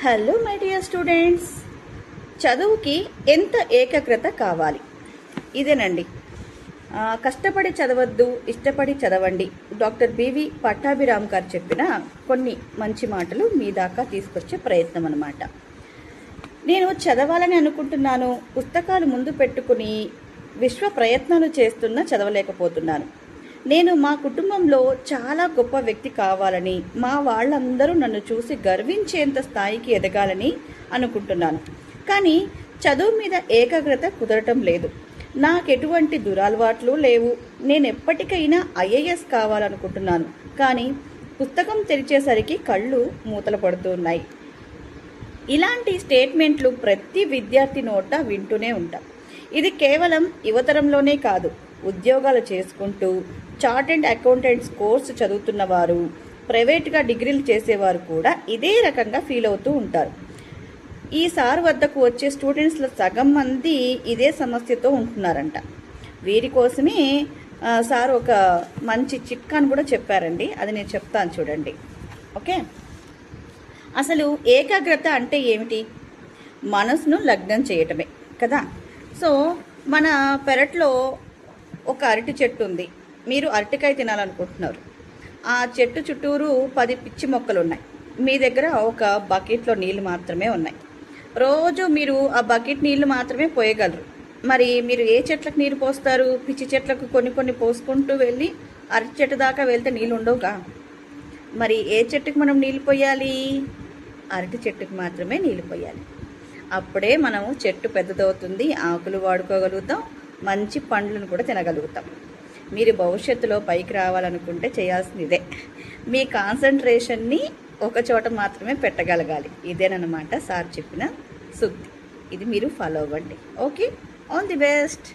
Hello my dear students, చదువుకి ఎంత ఏకాగ్రత కావాలి? ఇదేనండి. కష్టపడి చదవద్దు, ఇష్టపడి చదవండి. డాక్టర్ బివి పట్టాభిరామ్ గారు చెప్పిన కొన్ని మంచి మాటలు మీ దాకా తీసుకొచ్చే ప్రయత్నం అన్నమాట. నేను చదవాలని అనుకుంటున్నాను, పుస్తకాలు ముందు పెట్టుకుని విశ్వ ప్రయత్నాలు చేస్తున్నా చదవలేకపోతున్నాను. నేను మా కుటుంబంలో చాలా గొప్ప వ్యక్తి కావాలని, మా వాళ్ళందరూ నన్ను చూసి గర్వించేంత స్థాయికి ఎదగాలని అనుకుంటున్నాను. కానీ చదువు మీద ఏకాగ్రత కుదరటం లేదు. నాకెటువంటి దురలవాట్లు లేవు. నేను ఎప్పటికైనా ఐఏఎస్ కావాలనుకుంటున్నాను. కానీ పుస్తకం తెరిచేసరికి కళ్ళు మూతలు పడుతున్నాయి. ఇలాంటి స్టేట్మెంట్లు ప్రతి విద్యార్థి నోట వింటూనే ఉంటాం. ఇది కేవలం యువతరంలోనే కాదు, ఉద్యోగాలు చేసుకుంటూ చార్టెడ్ అకౌంటెంట్స్ కోర్సు చదువుతున్న వారు, ప్రైవేట్గా డిగ్రీలు చేసేవారు కూడా ఇదే రకంగా ఫీల్ అవుతూ ఉంటారు. ఈ సార్ వద్దకు వచ్చే స్టూడెంట్స్లో సగం మంది ఇదే సమస్యతో ఉంటున్నారంట. వీరి కోసమే సార్ ఒక మంచి చిట్కాను కూడా చెప్పారండి. అది నేను చెప్తాను చూడండి. ఓకే, అసలు ఏకాగ్రత అంటే ఏమిటి? మనసును లగ్నం చేయటమే కదా. సో మన పెరట్లో ఒక అరటి చెట్టు ఉంది. మీరు అరటికాయ తినాలనుకుంటున్నారు. ఆ చెట్టు చుట్టూరు 10 పిచ్చి మొక్కలు ఉన్నాయి. మీ దగ్గర ఒక బకెట్లో నీళ్ళు మాత్రమే ఉన్నాయి. రోజు మీరు ఆ బకెట్ నీళ్ళు మాత్రమే పోయగలరు. మరి మీరు ఏ చెట్లకు నీరు పోస్తారు? పిచ్చి చెట్లకు కొన్ని పోసుకుంటూ వెళ్ళి అరటి చెట్టు దాకా వెళ్తే నీళ్ళు ఉండవుగా. మరి ఏ చెట్టుకు మనం నీళ్ళు పోయాలి? అరటి చెట్టుకు మాత్రమే నీళ్ళు పోయాలి. అప్పుడే మనము చెట్టు పెద్దదవుతుంది, ఆకులు వాడుకోగలుగుతాం, మంచి పండ్లను కూడా తినగలుగుతాం. మీరు భవిష్యత్తులో పైకి రావాలనుకుంటే చేయాల్సింది ఇదే. మీ కాన్సన్ట్రేషన్ని ఒక చోట మాత్రమే పెట్టగలగాలి. ఇదేనమాట సార్ చెప్పిన సూక్తి. ఇది మీరు ఫాలో అవ్వండి. Okay, all the best.